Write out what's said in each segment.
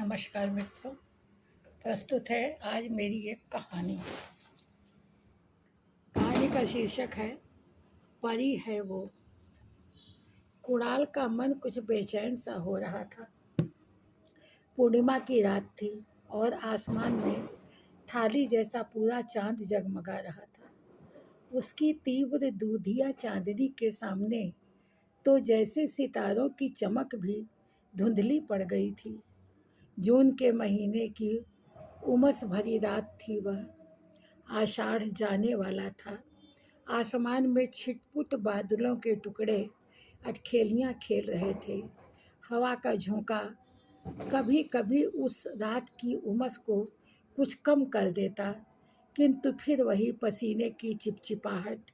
नमस्कार मित्रों। प्रस्तुत है आज मेरी एक कहानी। कहानी का शीर्षक है परी है वो। कुणाल का मन कुछ बेचैन सा हो रहा था। पूर्णिमा की रात थी और आसमान में थाली जैसा पूरा चांद जगमगा रहा था। उसकी तीव्र दूधिया चांदनी के सामने तो जैसे सितारों की चमक भी धुंधली पड़ गई थी। जून के महीने की उमस भरी रात थी वह। आषाढ़ जाने वाला था। आसमान में छिटपुट बादलों के टुकड़े अटखेलियाँ खेल रहे थे। हवा का झोंका कभी कभी उस रात की उमस को कुछ कम कर देता, किंतु फिर वही पसीने की चिपचिपाहट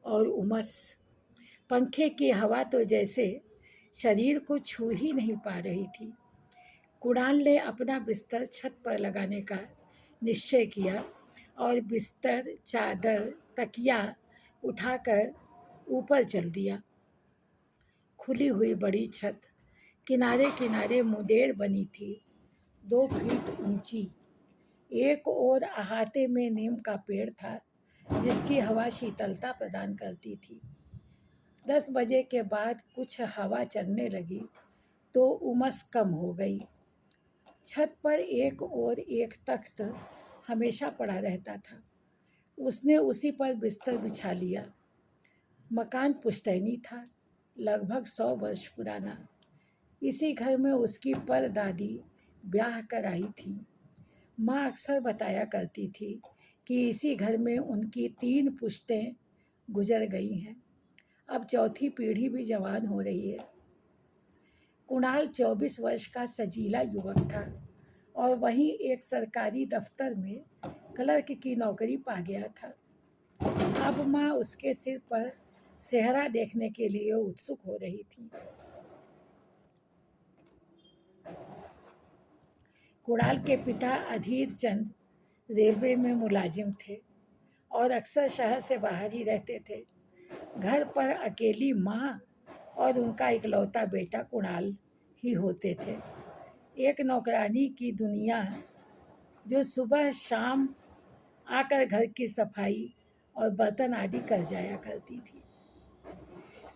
और उमस। पंखे की हवा तो जैसे शरीर को छू ही नहीं पा रही थी। कुणाल ने अपना बिस्तर छत पर लगाने का निश्चय किया और बिस्तर, चादर, तकिया उठाकर ऊपर चल दिया। खुली हुई बड़ी छत किनारे किनारे मुंडेर बनी थी, 2 फीट ऊंची। एक ओर अहाते में नीम का पेड़ था, जिसकी हवा शीतलता प्रदान करती थी। 10 बजे के बाद कुछ हवा चलने लगी तो उमस कम हो गई। छत पर एक और एक तख्त हमेशा पड़ा रहता था। उसने उसी पर बिस्तर बिछा लिया। मकान पुश्तैनी था, लगभग 100 वर्ष पुराना। इसी घर में उसकी परदादी ब्याह कर आई थी। माँ अक्सर बताया करती थी कि इसी घर में उनकी 3 पुश्तें गुजर गई हैं। अब चौथी पीढ़ी भी जवान हो रही है। कुणाल 24 वर्ष का सजीला युवक था और वहीं एक सरकारी दफ्तर में क्लर्क की नौकरी पा गया था। अब माँ उसके सिर पर सेहरा देखने के लिए उत्सुक हो रही थी। कुणाल के पिता अधीर चंद रेलवे में मुलाजिम थे और अक्सर शहर से बाहर ही रहते थे। घर पर अकेली माँ और उनका इकलौता बेटा कुणाल ही होते थे। एक नौकरानी की दुनिया जो सुबह शाम आकर घर की सफाई और बर्तन आदि कर जाया करती थी।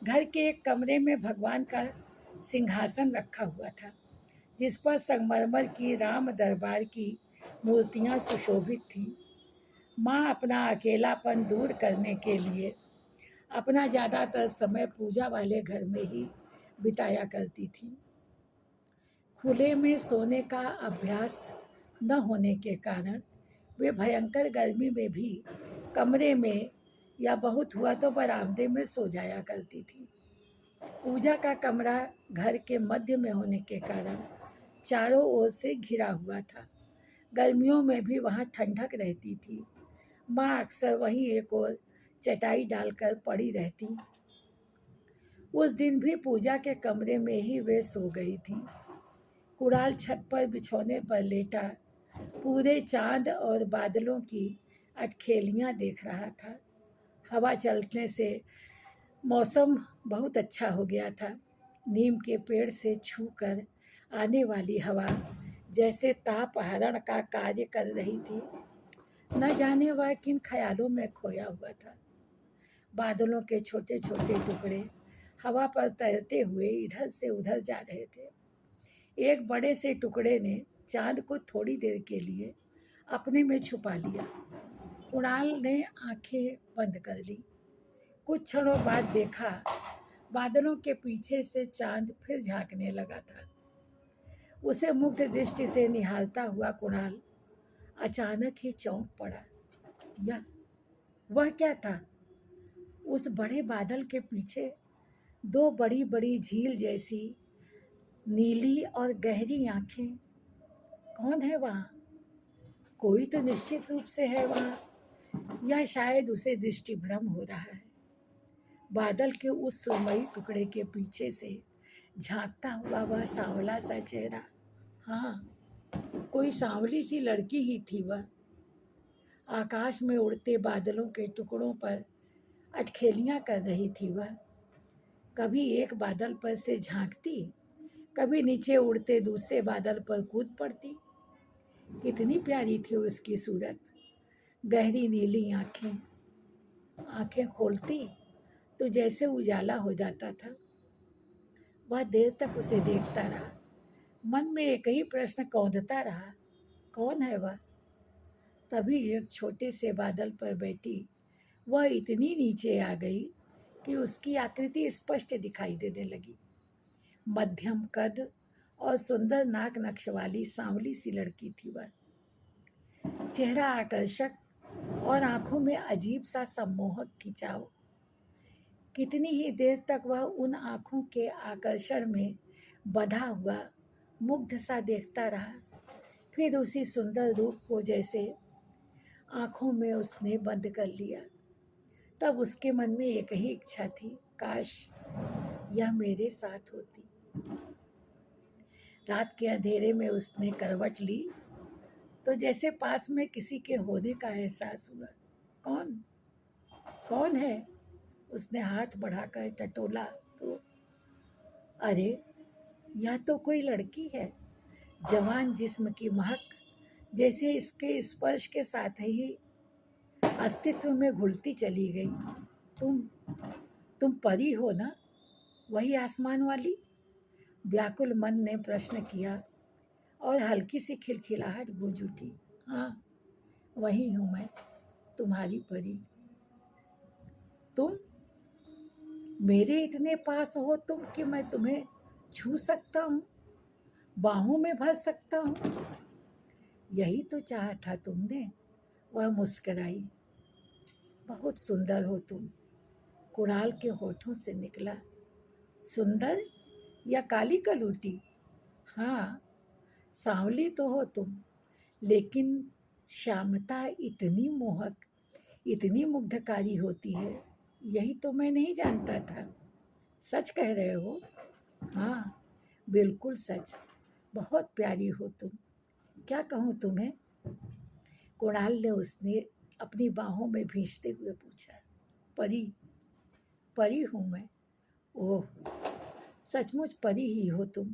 घर के एक कमरे में भगवान का सिंहासन रखा हुआ था, जिस पर संगमरमर की राम दरबार की मूर्तियां सुशोभित थीं। माँ अपना अकेलापन दूर करने के लिए अपना ज़्यादातर समय पूजा वाले घर में ही बिताया करती थी। खुले में सोने का अभ्यास न होने के कारण वे भयंकर गर्मी में भी कमरे में या बहुत हुआ तो बरामदे में सो जाया करती थी। पूजा का कमरा घर के मध्य में होने के कारण चारों ओर से घिरा हुआ था। गर्मियों में भी वहाँ ठंडक रहती थी। माँ अक्सर वहीं एक और चटाई डालकर पड़ी रहती। उस दिन भी पूजा के कमरे में ही वे सो गई थीं। कुणाल छत पर बिछौने पर लेटा पूरे चांद और बादलों की अटखेलियाँ देख रहा था। हवा चलने से मौसम बहुत अच्छा हो गया था। नीम के पेड़ से छूकर आने वाली हवा जैसे तापहरण का कार्य कर रही थी। न जाने वह किन ख्यालों में खोया हुआ था। बादलों के छोटे छोटे टुकड़े हवा पर तैरते हुए इधर से उधर जा रहे थे। एक बड़े से टुकड़े ने चांद को थोड़ी देर के लिए अपने में छुपा लिया। कुणाल ने आंखें बंद कर ली। कुछ क्षणों बाद देखा, बादलों के पीछे से चांद फिर झांकने लगा था। उसे मुग्ध दृष्टि से निहारता हुआ कुणाल अचानक ही चौंक पड़ा। वह क्या था? उस बड़े बादल के पीछे 2 बड़ी बड़ी झील जैसी नीली और गहरी आंखें। कौन है वहाँ? कोई तो निश्चित रूप से है वहाँ, या शायद उसे दृष्टि भ्रम हो रहा है। बादल के उस सुरमई टुकड़े के पीछे से झांकता हुआ वह सांवला सा चेहरा, हाँ, कोई सांवली सी लड़की ही थी वह। आकाश में उड़ते बादलों के टुकड़ों पर अटखेलियाँ कर रही थी वह। कभी एक बादल पर से झांकती, कभी नीचे उड़ते दूसरे बादल पर कूद पड़ती। कितनी प्यारी थी उसकी सूरत, गहरी नीली आंखें। आंखें खोलती तो जैसे उजाला हो जाता था। वह देर तक उसे देखता रहा। मन में एक ही प्रश्न कौंधता रहा, कौन है वह? तभी एक छोटे से बादल पर बैठी वह इतनी नीचे आ गई कि उसकी आकृति स्पष्ट दिखाई देने लगी। मध्यम कद और सुंदर नाक नक्श वाली सांवली सी लड़की थी वह। चेहरा आकर्षक और आंखों में अजीब सा सम्मोहक खिंचाव। कितनी ही देर तक वह उन आंखों के आकर्षण में बंधा हुआ मुग्ध सा देखता रहा। फिर उसी सुंदर रूप को जैसे आंखों में उसने बंद कर लिया। तब उसके मन में एक ही इच्छा थी, काश यह मेरे साथ होती। रात के अंधेरे में उसने करवट ली तो जैसे पास में किसी के होने का एहसास हुआ। कौन कौन है? उसने हाथ बढ़ाकर टटोला तो अरे, यह तो कोई लड़की है। जवान जिस्म की महक जैसे इसके स्पर्श के साथ ही अस्तित्व में घुलती चली गई। तुम परी हो ना, वही आसमान वाली? व्याकुल मन ने प्रश्न किया और हल्की सी खिलखिलाहट गूंज उठी। हाँ, वही हूँ मैं, तुम्हारी परी। तुम मेरे इतने पास हो तुम कि मैं तुम्हें छू सकता हूँ, बाहों में भर सकता हूँ। यही तो चाहा था तुमने। वह मुस्कराई। बहुत सुंदर हो तुम, कुणाल के होठों से निकला। सुंदर या काली कलूटी? हाँ, सांवली तो हो तुम, लेकिन श्यामता इतनी मोहक, इतनी मुग्धकारी होती है, यही तो मैं नहीं जानता था। सच कह रहे हो? हाँ, बिल्कुल सच। बहुत प्यारी हो तुम। क्या कहूँ तुम्हें? कुणाल ने उसने अपनी बाहों में भींचते हुए पूछा। परी, परी हूँ मैं। ओह, सचमुच परी ही हो तुम।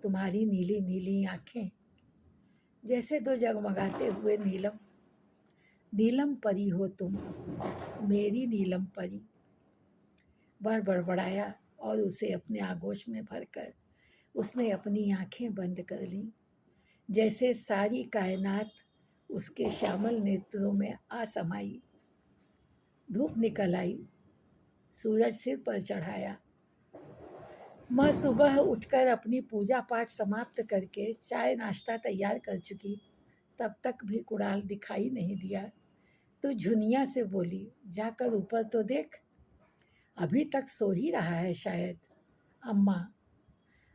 तुम्हारी नीली नीली आंखें जैसे दो जगमगाते हुए नीलम। नीलम परी हो तुम, मेरी नीलम परी। वह बड़बड़ाया और उसे अपने आगोश में भरकर उसने अपनी आंखें बंद कर लीं, जैसे सारी कायनात उसके श्यामल नेत्रों में आ समाई। धूप निकल आई, सूरज सिर पर चढ़ाया। माँ सुबह उठकर अपनी पूजा पाठ समाप्त करके चाय नाश्ता तैयार कर चुकी। तब तक भी कुणाल दिखाई नहीं दिया तो झुनिया से बोली, जाकर ऊपर तो देख, अभी तक सो ही रहा है शायद। अम्मा,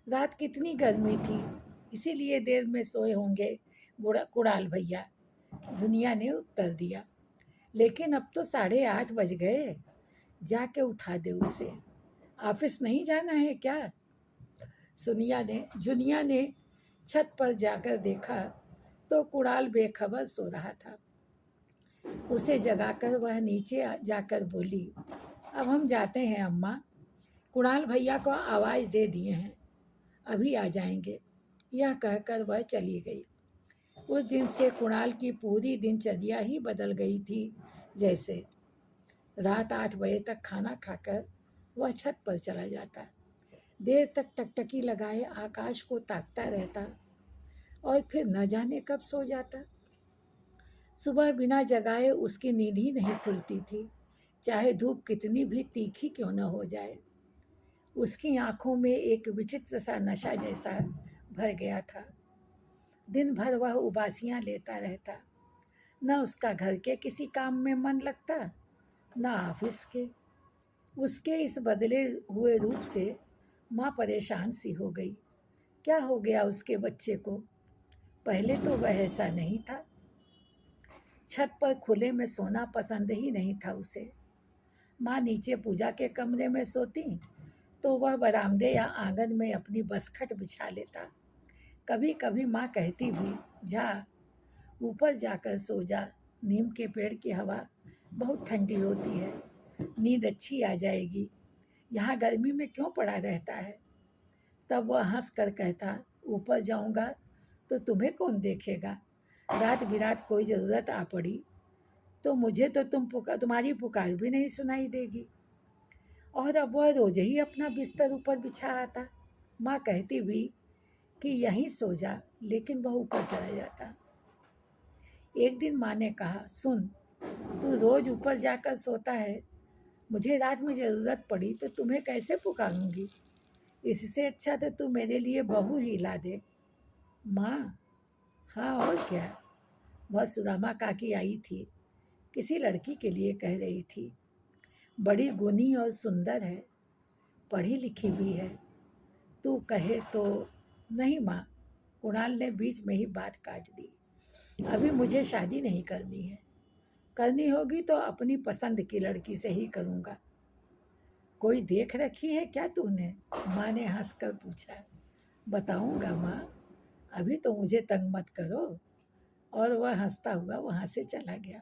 रात कितनी गर्मी थी, इसीलिए देर में सोए होंगे कुणाल भैया, झुनिया ने उत्तर दिया। लेकिन अब तो 8:30 बज गए, जाके उठा दे उसे। ऑफिस नहीं जाना है क्या? झुनिया ने छत पर जाकर देखा तो कुणाल बेखबर सो रहा था। उसे जगाकर वह नीचे जाकर बोली, अब हम जाते हैं अम्मा, कुणाल भैया को आवाज़ दे दिए हैं, अभी आ जाएंगे। यह कहकर वह चली गई। उस दिन से कुणाल की पूरी दिनचर्या ही बदल गई थी। जैसे रात 8 बजे तक खाना खाकर वह छत पर चला जाता, देर तक टकटकी लगाए आकाश को ताकता रहता और फिर न जाने कब सो जाता। सुबह बिना जगाए उसकी नींद ही नहीं खुलती थी, चाहे धूप कितनी भी तीखी क्यों न हो जाए। उसकी आंखों में एक विचित्र सा नशा जैसा भर गया था। दिन भर वह उबासियां लेता रहता। न उसका घर के किसी काम में मन लगता, न ऑफिस के। उसके इस बदले हुए रूप से माँ परेशान सी हो गई। क्या हो गया उसके बच्चे को? पहले तो वह ऐसा नहीं था। छत पर खुले में सोना पसंद ही नहीं था उसे। माँ नीचे पूजा के कमरे में सोती तो वह बरामदे या आंगन में अपनी बसखट बिछा लेता। कभी कभी माँ कहती भी, जा ऊपर जाकर सो जा, नीम के पेड़ की हवा बहुत ठंडी होती है, नींद अच्छी आ जाएगी, यहाँ गर्मी में क्यों पड़ा रहता है। तब वह हंस कर कहता, ऊपर जाऊंगा तो तुम्हें कौन देखेगा, रात बिरात कोई ज़रूरत आ पड़ी तो मुझे तो तुम्हारी पुकार भी नहीं सुनाई देगी। और अब वह रोज ही अपना बिस्तर ऊपर बिछा आता। माँ कहती भी कि यहीं सो जा, लेकिन वह ऊपर चला जाता। एक दिन माँ ने कहा, सुन, तू रोज ऊपर जाकर सोता है, मुझे रात में ज़रूरत पड़ी तो तुम्हें कैसे पुकारूंगी। इससे अच्छा तो तू मेरे लिए बहू ही ला दे। माँ, हाँ और क्या। वह सुदामा काकी आई थी, किसी लड़की के लिए कह रही थी। बड़ी गुणी और सुंदर है, पढ़ी लिखी भी है, तू कहे तो। नहीं माँ, कुणाल ने बीच में ही बात काट दी। अभी मुझे शादी नहीं करनी है, करनी होगी तो अपनी पसंद की लड़की से ही करूँगा। कोई देख रखी है क्या तूने, माँ ने हंसकर पूछा। बताऊँगा माँ, अभी तो मुझे तंग मत करो। और वह हंसता हुआ वहाँ से चला गया।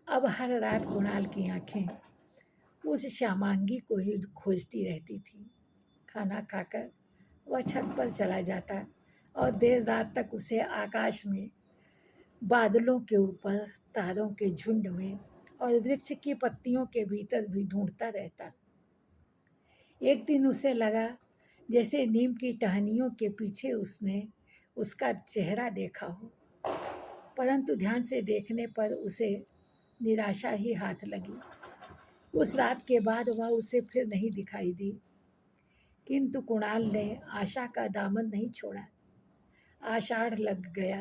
अब हर रात कुणाल की आंखें उस श्यामांगी को ही खोजती रहती थी। खाना खाकर वह छत पर चला जाता और देर रात तक उसे आकाश में, बादलों के ऊपर, तारों के झुंड में और वृक्ष की पत्तियों के भीतर भी ढूंढता रहता। एक दिन उसे लगा जैसे नीम की टहनियों के पीछे उसने उसका चेहरा देखा हो, परंतु ध्यान से देखने पर उसे निराशा ही हाथ लगी। उस रात के बाद वह उसे फिर नहीं दिखाई दी। किंतु कुणाल ने आशा का दामन नहीं छोड़ा। आषाढ़ लग गया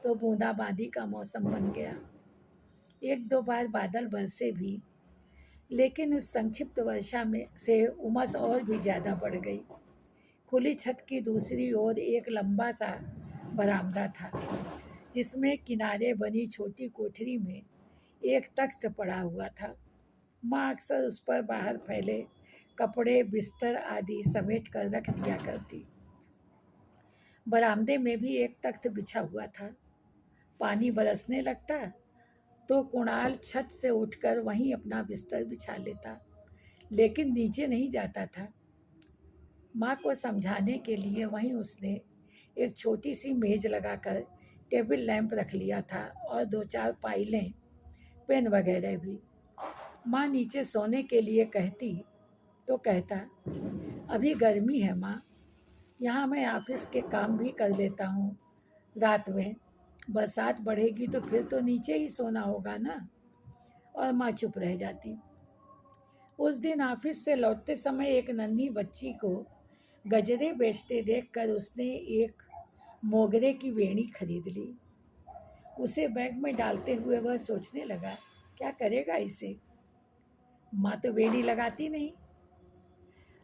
तो बूंदाबांदी का मौसम बन गया। एक दो बार बादल बरसे भी, लेकिन उस संक्षिप्त वर्षा में से उमस और भी ज़्यादा बढ़ गई। खुली छत की दूसरी ओर एक लंबा सा बरामदा था, जिसमें किनारे बनी छोटी कोठरी में एक तख्त पड़ा हुआ था। माँ अक्सर उस पर बाहर फैले कपड़े, बिस्तर आदि समेट कर रख दिया करती। बरामदे में भी एक तख्त बिछा हुआ था। पानी बरसने लगता तो कुणाल छत से उठकर वहीं अपना बिस्तर बिछा लेता, लेकिन नीचे नहीं जाता था। माँ को समझाने के लिए वहीं उसने एक छोटी सी मेज लगाकर टेबल लैंप रख लिया था और दो चार फाइलें, पेन वगैरह भी। माँ नीचे सोने के लिए कहती तो कहता, अभी गर्मी है माँ, यहाँ मैं ऑफिस के काम भी कर लेता हूँ रात में, बरसात बढ़ेगी तो फिर तो नीचे ही सोना होगा ना। और माँ चुप रह जाती। उस दिन ऑफिस से लौटते समय एक नन्ही बच्ची को गजरे बेचते देखकर उसने एक मोगरे की वेणी खरीद ली। उसे बैग में डालते हुए वह सोचने लगा, क्या करेगा इसे। माँ तो वेणी लगाती नहीं।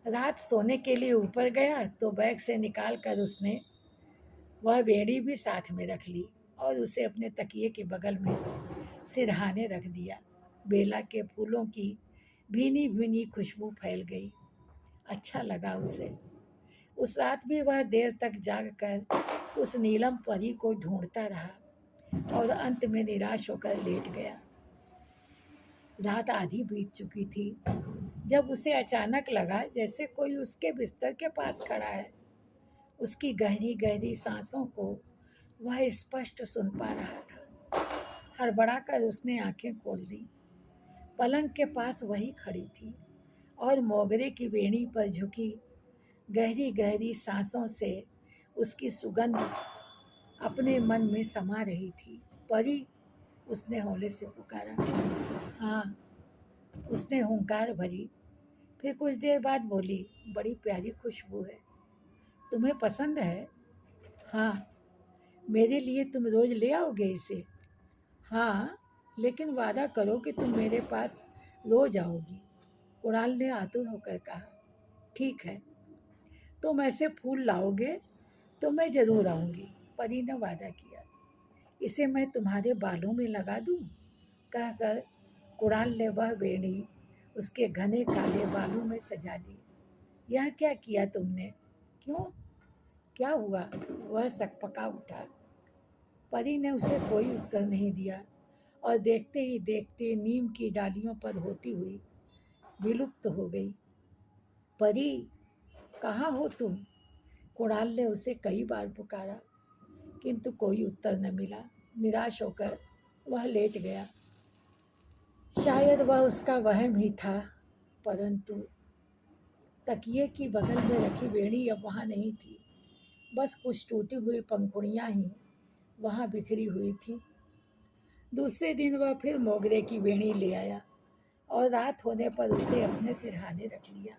रात सोने के लिए ऊपर गया तो बैग से निकाल कर उसने वह वेणी भी साथ में रख ली और उसे अपने तकिए के बगल में सिरहाने रख दिया। बेला के फूलों की भीनी भीनी खुशबू फैल गई। अच्छा लगा उसे। उस रात भी वह देर तक जाग कर उस नीलम परी को ढूंढता रहा और अंत में निराश होकर लेट गया। रात आधी बीत चुकी थी जब उसे अचानक लगा जैसे कोई उसके बिस्तर के पास खड़ा है। उसकी गहरी गहरी सांसों को वह स्पष्ट सुन पा रहा था। हड़बड़ा कर उसने आंखें खोल दी। पलंग के पास वही खड़ी थी और मोगरे की वेणी पर झुकी गहरी गहरी सांसों से उसकी सुगंध अपने मन में समा रही थी। परी, उसने हौले से पुकारा। हाँ, उसने हुंकार भरी। फिर कुछ देर बाद बोली, बड़ी प्यारी खुशबू है, तुम्हें पसंद है। हाँ, मेरे लिए तुम रोज ले आओगे इसे। हाँ, लेकिन वादा करो कि तुम मेरे पास रोज आओगी। कुणाल ने आतुर होकर कहा। ठीक है, तुम ऐसे फूल लाओगे तो मैं जरूर आऊँगी, परी ने वादा किया। इसे मैं तुम्हारे बालों में लगा दूँ, कहकर कुणाल ने वह वेणी उसके घने काले बालों में सजा दी। यह क्या किया तुमने। क्यों, क्या हुआ, वह सकपका उठा। परी ने उसे कोई उत्तर नहीं दिया और देखते ही देखते नीम की डालियों पर होती हुई विलुप्त हो गई। परी, कहाँ हो तुम? कुणाल ने उसे कई बार पुकारा, किंतु कोई उत्तर न मिला। निराश होकर वह लेट गया। शायद वह उसका वहम ही था, परंतु तकिए की बगल में रखी बेड़ी अब वहाँ नहीं थी। बस कुछ टूटी हुई पंखुड़ियाँ ही वहाँ बिखरी हुई थी। दूसरे दिन वह फिर मोगरे की बेड़ी ले आया और रात होने पर उसे अपने सिरहाने रख लिया।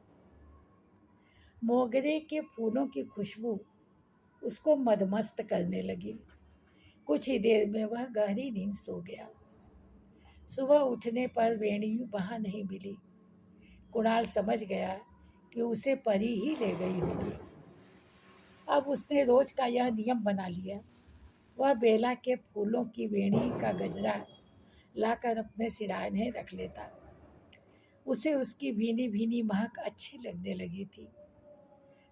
मोगरे के फूलों की खुशबू उसको मदमस्त करने लगी। कुछ ही देर में वह गहरी नींद सो गया। सुबह उठने पर वेणी वहाँ नहीं मिली। कुणाल समझ गया कि उसे परी ही ले गई होगी। अब उसने रोज का यह नियम बना लिया, वह बेला के फूलों की वेणी का गजरा लाकर अपने सिरहाने रख लेता। उसे उसकी भीनी भीनी महक अच्छी लगने लगी थी।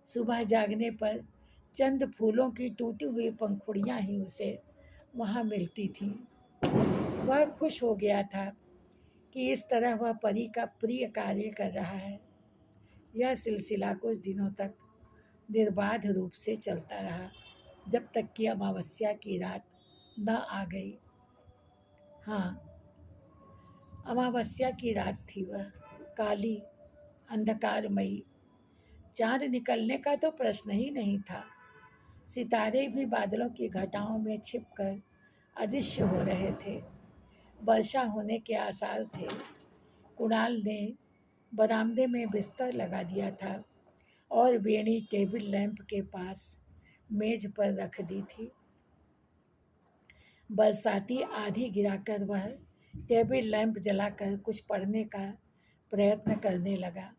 सुबह जागने पर चंद फूलों की टूटी हुई पंखुड़ियाँ ही उसे वहाँ मिलती थीं। वह खुश हो गया था कि इस तरह वह परी का प्रिय कार्य कर रहा है। यह सिलसिला कुछ दिनों तक निर्बाध रूप से चलता रहा, जब तक कि अमावस्या की रात न आ गई। हाँ, अमावस्या की रात थी वह, काली, अंधकारमयी। चाँद निकलने का तो प्रश्न ही नहीं था। सितारे भी बादलों की घटाओं में छिपकर अदृश्य हो रहे थे। वर्षा होने के आसार थे। कुणाल ने बरामदे में बिस्तर लगा दिया था और वेणी टेबल लैंप के पास मेज पर रख दी थी। बरसाती आधी गिराकर वह टेबल लैंप जलाकर कुछ पढ़ने का प्रयत्न करने लगा।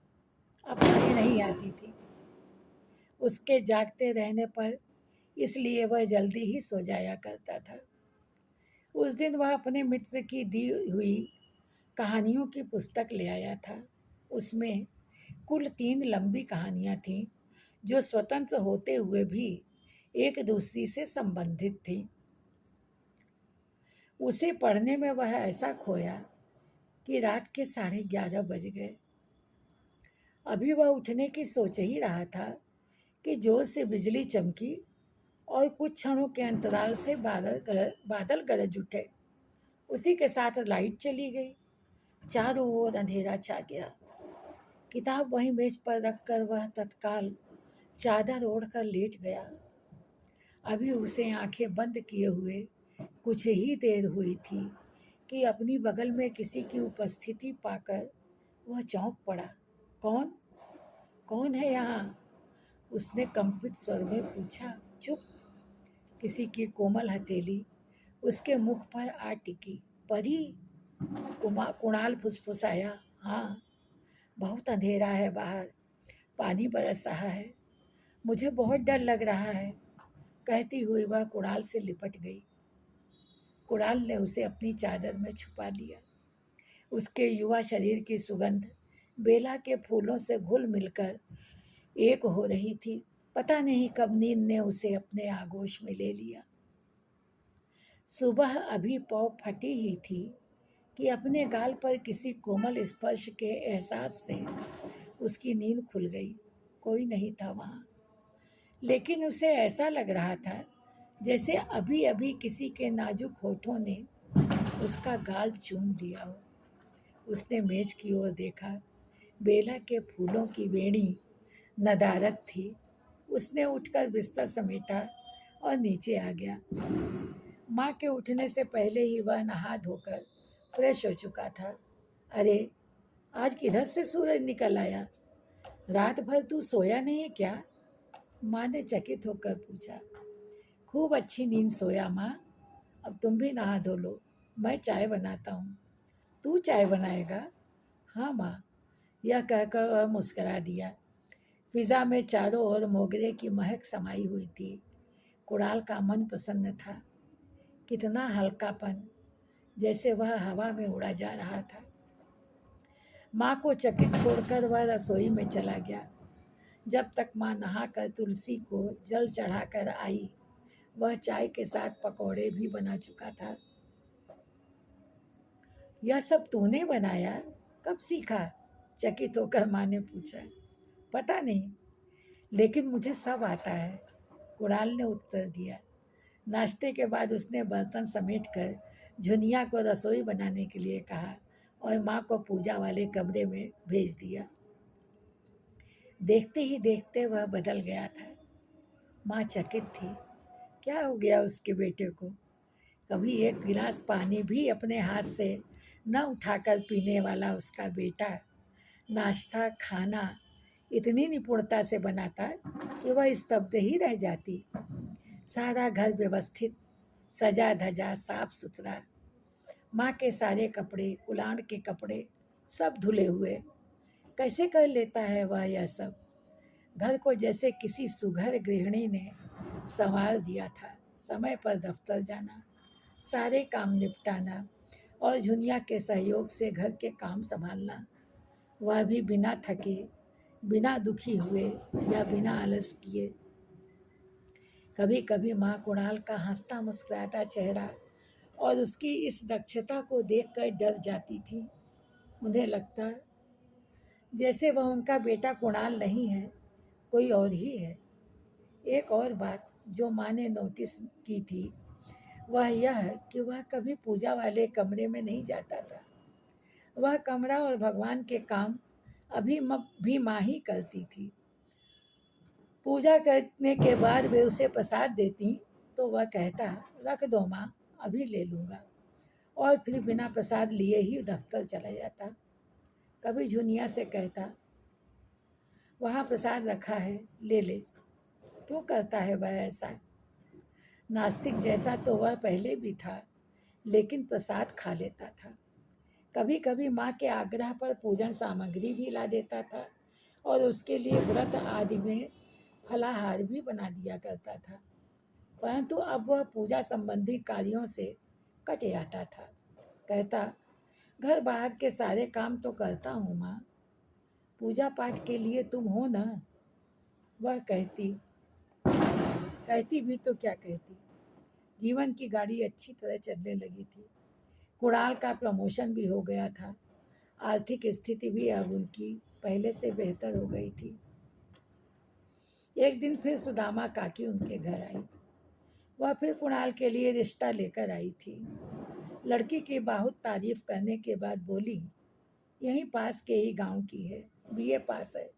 अब पढ़े नहीं आती थी उसके जागते रहने पर, इसलिए वह जल्दी ही सो जाया करता था। उस दिन वह अपने मित्र की दी हुई कहानियों की पुस्तक ले आया था। उसमें कुल 3 लंबी कहानियाँ थीं, जो स्वतंत्र होते हुए भी एक दूसरी से संबंधित थीं। उसे पढ़ने में वह ऐसा खोया कि रात के 11:30 बज गए। अभी वह उठने की सोच ही रहा था कि जोर से बिजली चमकी और कुछ क्षणों के अंतराल से बादल गरज उठे। उसी के साथ लाइट चली गई। चारों ओर अंधेरा छा गया। किताब वहीं मेज पर रखकर वह तत्काल चादर ओढ़कर लेट गया। अभी उसे आंखें बंद किए हुए कुछ ही देर हुई थी कि अपनी बगल में किसी की उपस्थिति पाकर वह चौंक पड़ा। कौन कौन है यहाँ? उसने कंपित स्वर में पूछा। चुप। किसी की कोमल हथेली उसके मुख पर आ टिकी। परी? कुणाल फुसफुसाया। हाँ, बहुत अंधेरा है बाहर, पानी बरस रहा है, मुझे बहुत डर लग रहा है। कहती हुई वह कुणाल से लिपट गई। कुणाल ने उसे अपनी चादर में छुपा लिया। उसके युवा शरीर की सुगंध बेला के फूलों से घुल मिलकर एक हो रही थी। पता नहीं कब नींद ने उसे अपने आगोश में ले लिया। सुबह अभी पौ फटी ही थी कि अपने गाल पर किसी कोमल स्पर्श के एहसास से उसकी नींद खुल गई। कोई नहीं था वहाँ, लेकिन उसे ऐसा लग रहा था जैसे अभी अभी किसी के नाजुक होठों ने उसका गाल चूम लिया हो। उसने मेज की ओर देखा। बेला के फूलों की वेणी नदारद थी। उसने उठकर बिस्तर समेटा और नीचे आ गया। माँ के उठने से पहले ही वह नहा धोकर फ्रेश हो चुका था। अरे, आज किधर से सूरज निकल आया? रात भर तू सोया नहीं है क्या? माँ ने चकित होकर पूछा। खूब अच्छी नींद सोया माँ। अब तुम भी नहा धो लो, मैं चाय बनाता हूँ। तू चाय बनाएगा? हाँ माँ। यह कहकर वह मुस्करा दिया। फिजा में चारों ओर मोगरे की महक समाई हुई थी। कुणाल का मन प्रसन्न था। कितना हल्कापन, जैसे वह हवा में उड़ा जा रहा था। माँ को चकित छोड़कर वह रसोई में चला गया। जब तक माँ नहाकर तुलसी को जल चढ़ाकर आई, वह चाय के साथ पकौड़े भी बना चुका था। यह सब तूने बनाया? कब सीखा? चकित होकर माँ ने पूछा। पता नहीं, लेकिन मुझे सब आता है, कुणाल ने उत्तर दिया। नाश्ते के बाद उसने बर्तन समेट कर झुनिया को रसोई बनाने के लिए कहा और माँ को पूजा वाले कमरे में भेज दिया। देखते ही देखते वह बदल गया था। माँ चकित थी। क्या हो गया उसके बेटे को? कभी एक गिलास पानी भी अपने हाथ से न उठाकर पीने वाला उसका बेटा नाश्ता खाना इतनी निपुणता से बनाता कि वह स्तब्ध ही रह जाती। सारा घर व्यवस्थित, सजा धजा, साफ सुथरा। माँ के सारे कपड़े, कुलाण के कपड़े सब धुले हुए। कैसे कर लेता है वह यह सब? घर को जैसे किसी सुघर गृहिणी ने संवार दिया था। समय पर दफ्तर जाना, सारे काम निपटाना और झुनिया के सहयोग से घर के काम संभालना, वह भी बिना थके, बिना दुखी हुए या बिना आलस किए। कभी कभी माँ कुणाल का हंसता मुस्कुराता चेहरा और उसकी इस दक्षता को देखकर डर जाती थी। उन्हें लगता जैसे वह उनका बेटा कुणाल नहीं है, कोई और ही है। एक और बात जो माँ ने नोटिस की थी वह यह कि वह कभी पूजा वाले कमरे में नहीं जाता था। वह कमरा और भगवान के काम भी माँ ही करती थी। पूजा करने के बाद वे उसे प्रसाद देती तो वह कहता, रख दो माँ, अभी ले लूँगा, और फिर बिना प्रसाद लिए ही दफ्तर चला जाता। कभी झुनिया से कहता, वहाँ प्रसाद रखा है, ले ले। क्यों करता है वह ऐसा? नास्तिक जैसा तो वह पहले भी था, लेकिन प्रसाद खा लेता था। कभी कभी माँ के आग्रह पर पूजन सामग्री भी ला देता था और उसके लिए व्रत आदि में फलाहार भी बना दिया करता था। परंतु अब वह पूजा संबंधी कार्यों से कट जाता था। कहता, घर बाहर के सारे काम तो करता हूँ माँ, पूजा पाठ के लिए तुम हो ना। वह कहती भी तो क्या कहती। जीवन की गाड़ी अच्छी तरह चलने लगी थी। कुणाल का प्रमोशन भी हो गया था। आर्थिक स्थिति भी अब उनकी पहले से बेहतर हो गई थी। एक दिन फिर सुदामा काकी उनके घर आई। वह फिर कुणाल के लिए रिश्ता लेकर आई थी। लड़की की बहुत तारीफ करने के बाद बोली, यहीं पास के ही गांव की है, बीए पास है,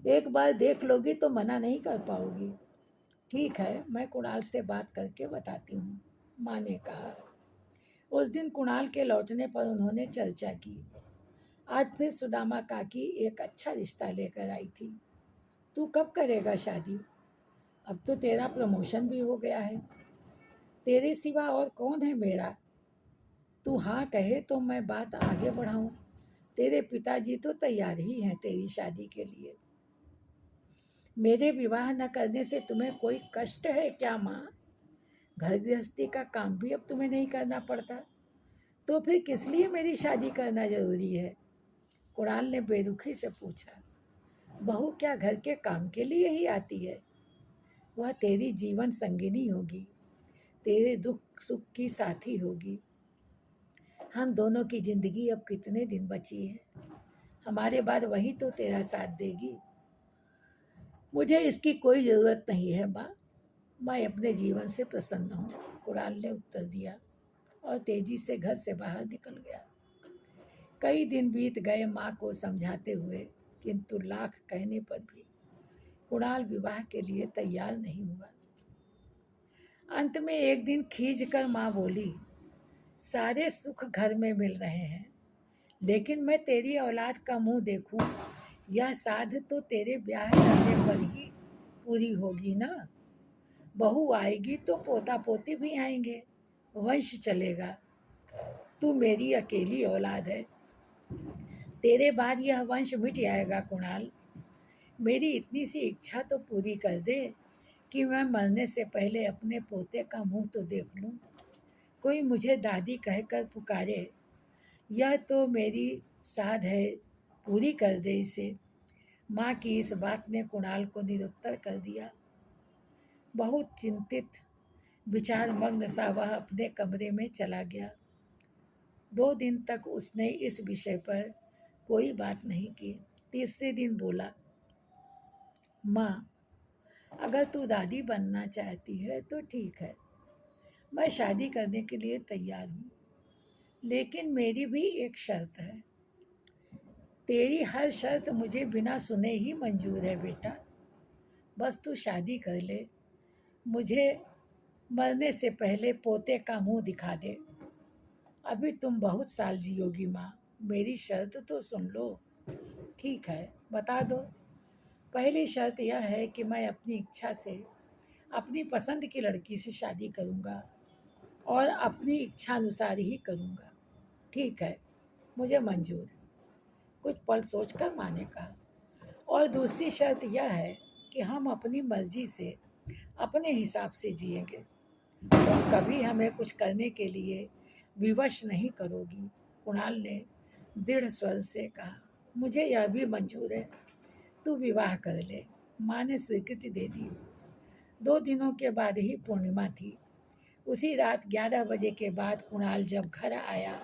एक बार देख लोगी तो मना नहीं कर पाओगी। ठीक है, मैं कुणाल से बात करके बताती हूँ, माँ ने कहा। उस दिन कुणाल के लौटने पर उन्होंने चर्चा की। आज फिर सुदामा काकी एक अच्छा रिश्ता लेकर आई थी। तू कब करेगा शादी? अब तो तेरा प्रमोशन भी हो गया है, तेरे सिवा और कौन है मेरा? तू हाँ कहे तो मैं बात आगे बढ़ाऊं। तेरे पिताजी तो तैयार ही हैं तेरी शादी के लिए। मेरे विवाह न करने से तुम्हें कोई कष्ट है क्या माँ? घर गृहस्थी का काम भी अब तुम्हें नहीं करना पड़ता, तो फिर किस लिए मेरी शादी करना जरूरी है? कुणाल ने बेरुखी से पूछा। बहू क्या घर के काम के लिए ही आती है? वह तेरी जीवन संगिनी होगी, तेरे दुख सुख की साथी होगी। हम दोनों की जिंदगी अब कितने दिन बची है? हमारे बाद वही तो तेरा साथ देगी। मुझे इसकी कोई ज़रूरत नहीं है माँ, मैं अपने जीवन से प्रसन्न हूँ, कुणाल ने उत्तर दिया और तेजी से घर से बाहर निकल गया। कई दिन बीत गए माँ को समझाते हुए, किंतु लाख कहने पर भी कुणाल विवाह के लिए तैयार नहीं हुआ। अंत में एक दिन खींच कर माँ बोली, सारे सुख घर में मिल रहे हैं, लेकिन मैं तेरी औलाद का मुंह देखूं, यह साध तो तेरे ब्याह करने पर ही पूरी होगी ना। बहू आएगी तो पोता पोती भी आएंगे, वंश चलेगा। तू मेरी अकेली औलाद है, तेरे बाद यह वंश मिट जाएगा कुणाल। मेरी इतनी सी इच्छा तो पूरी कर दे कि मैं मरने से पहले अपने पोते का मुंह तो देख लूं। कोई मुझे दादी कहकर पुकारे, यह तो मेरी साध है, पूरी कर दे इसे। माँ की इस बात ने कुणाल को निरुत्तर कर दिया। बहुत चिंतित, विचार मग्न सा वह अपने कमरे में चला गया। 2 दिन तक उसने इस विषय पर कोई बात नहीं की। तीसरे दिन बोला, माँ, अगर तू दादी बनना चाहती है तो ठीक है, मैं शादी करने के लिए तैयार हूँ, लेकिन मेरी भी एक शर्त है। तेरी हर शर्त मुझे बिना सुने ही मंजूर है बेटा। बस तू शादी कर ले, मुझे मरने से पहले पोते का मुंह दिखा दे। अभी तुम बहुत साल जियोगी माँ, मेरी शर्त तो सुन लो। ठीक है, बता दो। पहली शर्त यह है कि मैं अपनी इच्छा से अपनी पसंद की लड़की से शादी करूँगा और अपनी इच्छा अनुसार ही करूँगा। ठीक है, मुझे मंजूर है। कुछ पल सोचकर माँ ने कहा। और दूसरी शर्त यह है कि हम अपनी मर्जी से अपने हिसाब से जिएंगे। तुम कभी हमें कुछ करने के लिए विवश नहीं करोगी। कुणाल ने दृढ़ स्वर से कहा। मुझे यह भी मंजूर है, तू विवाह कर ले। माँ ने स्वीकृति दे दी। 2 दिनों के बाद ही पूर्णिमा थी। उसी रात 11 बजे के बाद कुणाल जब घर आया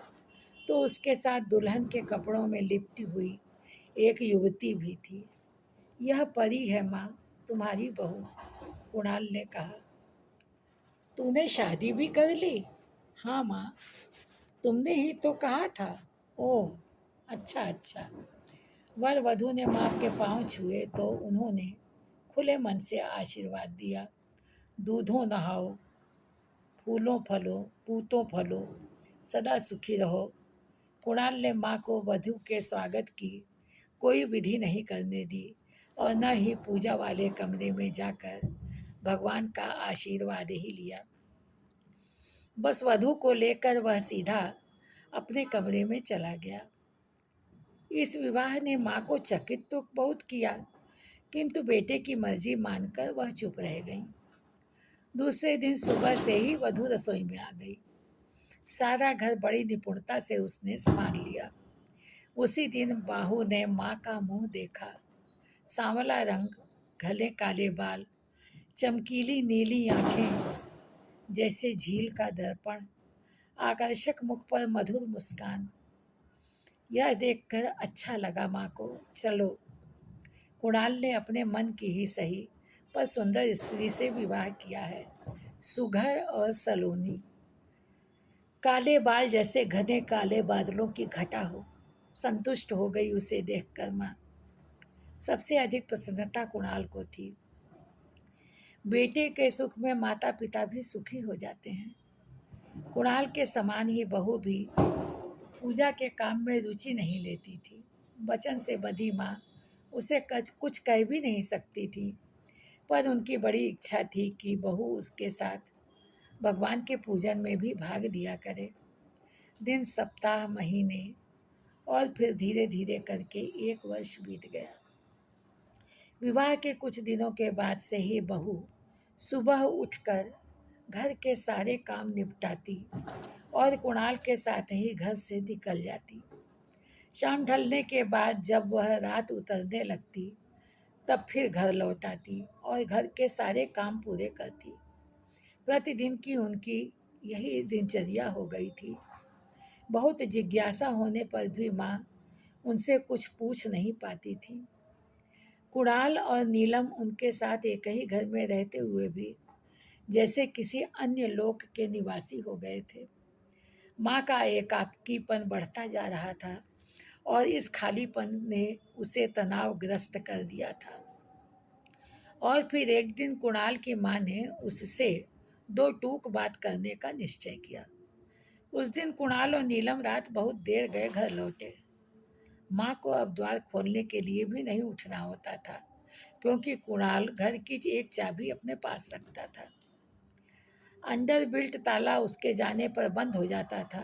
तो उसके साथ दुल्हन के कपड़ों में लिपटी हुई एक युवती भी थी। यह परी है माँ, तुम्हारी बहू, कुणाल ने कहा। तूने शादी भी कर ली? हाँ माँ, तुमने ही तो कहा था। ओह, अच्छा अच्छा। वर वधू ने माँ के पांव छुए तो उन्होंने खुले मन से आशीर्वाद दिया। दूधों नहाओ, फूलों फलो, पूतों फलो, सदा सुखी रहो। कुणाल ने माँ को वधू के स्वागत की कोई विधि नहीं करने दी और न ही पूजा वाले कमरे में जाकर भगवान का आशीर्वाद ही लिया। बस वधू को लेकर वह सीधा अपने कमरे में चला गया। इस विवाह ने माँ को चकित तो बहुत किया, किंतु बेटे की मर्जी मानकर वह चुप रह गई। दूसरे दिन सुबह से ही वधू रसोई में आ गई। सारा घर बड़ी निपुणता से उसने संभाल लिया। उसी दिन बाहू ने माँ का मुंह देखा। सांवला रंग, घने काले बाल, चमकीली नीली आंखें जैसे झील का दर्पण, आकर्षक मुख पर मधुर मुस्कान। यह देखकर अच्छा लगा माँ को। चलो, कुणाल ने अपने मन की ही सही पर सुंदर स्त्री से विवाह किया है। सुघड़ और सलोनी, काले बाल जैसे घने काले बादलों की घटा हो। संतुष्ट हो गई उसे देखकर माँ। सबसे अधिक प्रसन्नता कुणाल को थी। बेटे के सुख में माता पिता भी सुखी हो जाते हैं। कुणाल के समान ही बहू भी पूजा के काम में रुचि नहीं लेती थी। वचन से बधी माँ उसे कुछ कह भी नहीं सकती थी, पर उनकी बड़ी इच्छा थी कि बहू उसके साथ भगवान के पूजन में भी भाग लिया करे। दिन, सप्ताह, महीने और फिर धीरे धीरे करके 1 वर्ष बीत गया। विवाह के कुछ दिनों के बाद से ही बहू सुबह उठकर घर के सारे काम निपटाती और कुणाल के साथ ही घर से निकल जाती। शाम ढलने के बाद जब वह रात उतरने लगती तब फिर घर लौट आती और घर के सारे काम पूरे करती। प्रतिदिन की उनकी यही दिनचर्या हो गई थी। बहुत जिज्ञासा होने पर भी माँ उनसे कुछ पूछ नहीं पाती थी। कुणाल और नीलम उनके साथ एक ही घर में रहते हुए भी जैसे किसी अन्य लोक के निवासी हो गए थे। माँ का एकाकीपन बढ़ता जा रहा था और इस खालीपन ने उसे तनावग्रस्त कर दिया था। और फिर एक दिन कुणाल की माँ ने उससे 2 टूक बात करने का निश्चय किया। उस दिन कुणाल और नीलम रात बहुत देर गए घर लौटे। माँ को अब द्वार खोलने के लिए भी नहीं उठना होता था, क्योंकि कुणाल घर की एक चाबी अपने पास रखता था। अंडर बिल्ट ताला उसके जाने पर बंद हो जाता था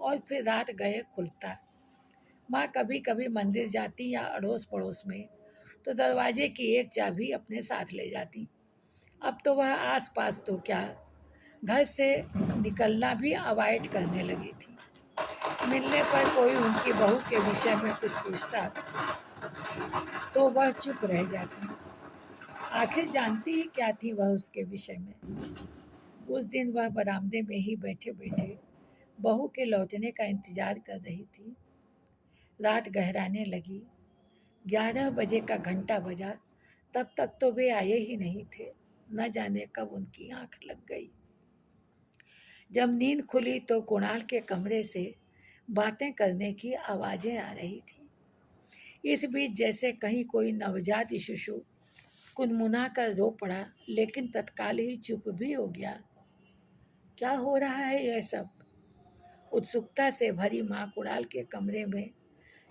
और फिर रात गए खुलता। माँ कभी कभी मंदिर जाती या अड़ोस पड़ोस में तो दरवाजे की एक चाबी अपने साथ ले जाती। अब तो वह आस पास तो क्या, घर से निकलना भी अवॉइड करने लगी थी। मिलने पर कोई उनकी बहू के विषय में कुछ पूछता तो वह चुप रह जाती। आखिर जानती ही क्या थी वह उसके विषय में। उस दिन वह बरामदे में ही बैठे बैठे बहू के लौटने का इंतजार कर रही थी। रात गहराने लगी। 11 बजे का घंटा बजा तब तक तो वे आए ही नहीं थे। न जाने कब उनकी आंख लग गई। जब नींद खुली तो कुणाल के कमरे से बातें करने की आवाजें आ रही थी। इस बीच जैसे कहीं कोई नवजात शिशु कुनमुना कर रो पड़ा, लेकिन तत्काल ही चुप भी हो गया। क्या हो रहा है यह सब? उत्सुकता से भरी माँ कुणाल के कमरे में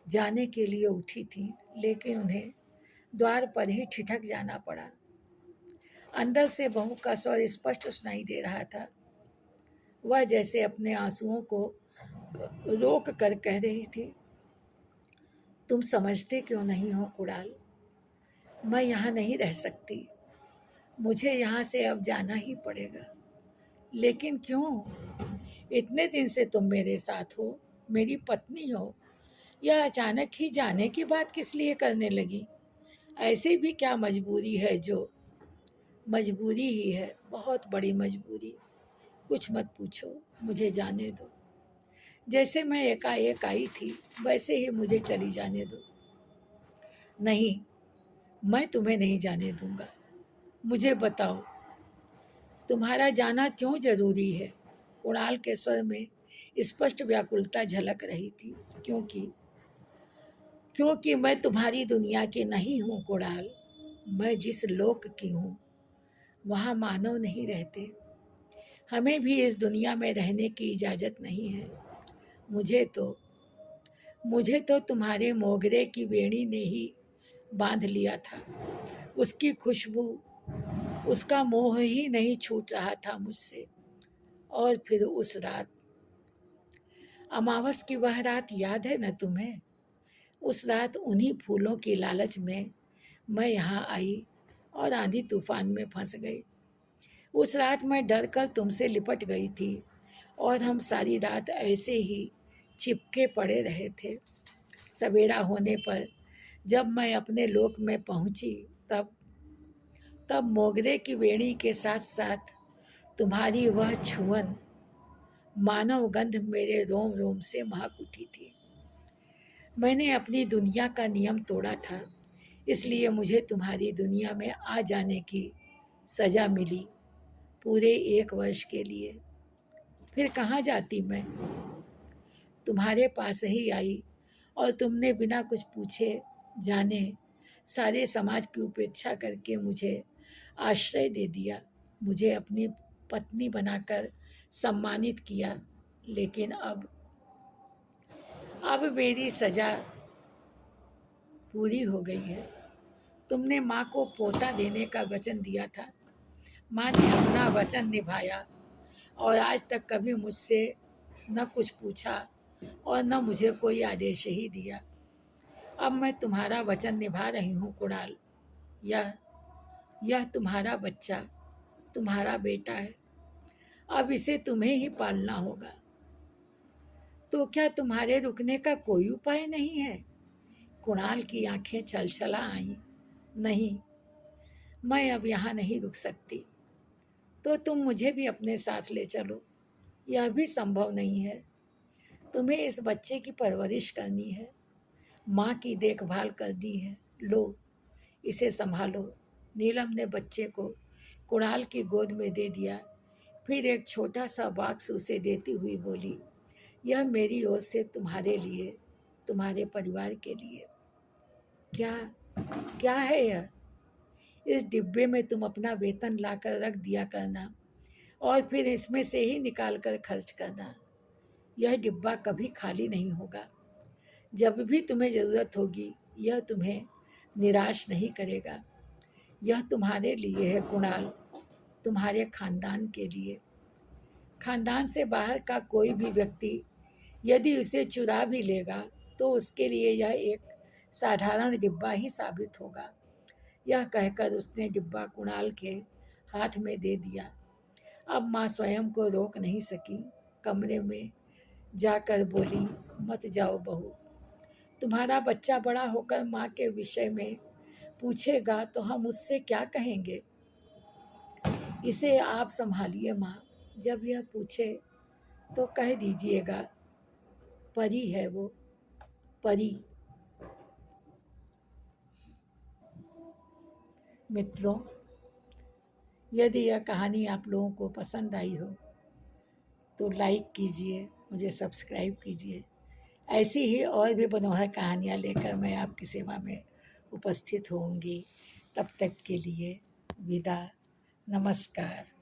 जाने के लिए उठी थी, लेकिन उन्हें द्वार पर ही ठिठक जाना पड़ा। अंदर से बहू का स्वर स्पष्ट सुनाई दे रहा था। वह जैसे अपने आंसुओं को रोक कर कह रही थी, तुम समझते क्यों नहीं हो कुणाल? मैं यहाँ नहीं रह सकती। मुझे यहाँ से अब जाना ही पड़ेगा। लेकिन क्यों? इतने दिन से तुम मेरे साथ हो, मेरी पत्नी हो। यह अचानक ही जाने की बात किस लिए करने लगी? ऐसी भी क्या मजबूरी है जो? मजबूरी ही है, बहुत बड़ी मजबूरी। कुछ मत पूछो, मुझे जाने दो। जैसे मैं एकाएक आई थी, वैसे ही मुझे चली जाने दो। नहीं, मैं तुम्हें नहीं जाने दूंगा। मुझे बताओ, तुम्हारा जाना क्यों जरूरी है? कुणाल के स्वर में स्पष्ट व्याकुलता झलक रही थी। क्योंकि मैं तुम्हारी दुनिया की नहीं हूँ कुणाल। मैं जिस लोक की हूँ, वहाँ मानव नहीं रहते। हमें भी इस दुनिया में रहने की इजाज़त नहीं है। मुझे तो मुझे तो तुम्हारे मोगरे की वेणी ने ही बांध लिया था। उसकी खुशबू, उसका मोह ही नहीं छूट रहा था मुझसे। और फिर उस रात, अमावस की वह रात याद है न तुम्हें? उस रात उन्हीं फूलों की लालच में मैं यहाँ आई और आंधी तूफान में फंस गई। उस रात मैं डर कर तुमसे लिपट गई थी और हम सारी रात ऐसे ही चिपके पड़े रहे थे। सवेरा होने पर जब मैं अपने लोक में पहुंची, तब तब मोगरे की वेणी के साथ साथ तुम्हारी वह छुअन, मानव गंध मेरे रोम रोम से महक उठी थी। मैंने अपनी दुनिया का नियम तोड़ा था, इसलिए मुझे तुम्हारी दुनिया में आ जाने की सजा मिली, पूरे 1 वर्ष के लिए। फिर कहाँ जाती मैं? तुम्हारे पास ही आई और तुमने बिना कुछ पूछे जाने सारे समाज की उपेक्षा करके मुझे आश्रय दे दिया, मुझे अपनी पत्नी बनाकर सम्मानित किया। लेकिन अब मेरी सजा पूरी हो गई है। तुमने माँ को पोता देने का वचन दिया था। माँ ने अपना वचन निभाया और आज तक कभी मुझसे न कुछ पूछा और न मुझे कोई आदेश ही दिया। अब मैं तुम्हारा वचन निभा रही हूँ कुणाल। यह यह तुम्हारा बच्चा, तुम्हारा बेटा है। अब इसे तुम्हें ही पालना होगा। तो क्या तुम्हारे रुकने का कोई उपाय नहीं है? कुणाल की आंखें छलछला आईं। नहीं, मैं अब यहाँ नहीं रुक सकती। तो तुम मुझे भी अपने साथ ले चलो। यह भी संभव नहीं है। तुम्हें इस बच्चे की परवरिश करनी है, माँ की देखभाल करनी है। लो, इसे संभालो। नीलम ने बच्चे को कुणाल की गोद में दे दिया। फिर एक छोटा सा बॉक्स उसे देती हुई बोली, यह मेरी ओर से तुम्हारे लिए, तुम्हारे परिवार के लिए। क्या क्या है यह? इस डिब्बे में तुम अपना वेतन लाकर रख दिया करना और फिर इसमें से ही निकाल कर खर्च करना। यह डिब्बा कभी खाली नहीं होगा। जब भी तुम्हें ज़रूरत होगी, यह तुम्हें निराश नहीं करेगा। यह तुम्हारे लिए है कुणाल, तुम्हारे खानदान के लिए। खानदान से बाहर का कोई भी व्यक्ति यदि उसे चुरा भी लेगा, तो उसके लिए यह एक साधारण डिब्बा ही साबित होगा। यह कहकर उसने डिब्बा कुणाल के हाथ में दे दिया। अब माँ स्वयं को रोक नहीं सकी। कमरे में जाकर बोली, मत जाओ बहू। तुम्हारा बच्चा बड़ा होकर माँ के विषय में पूछेगा तो हम उससे क्या कहेंगे? इसे आप संभालिए माँ। जब यह पूछे तो कह दीजिएगा, परी है वो, परी। मित्रों, यदि यह कहानी आप लोगों को पसंद आई हो तो लाइक कीजिए, मुझे सब्सक्राइब कीजिए। ऐसी ही और भी मनोहर कहानियाँ लेकर मैं आपकी सेवा में उपस्थित होंगी। तब तक के लिए विदा, नमस्कार।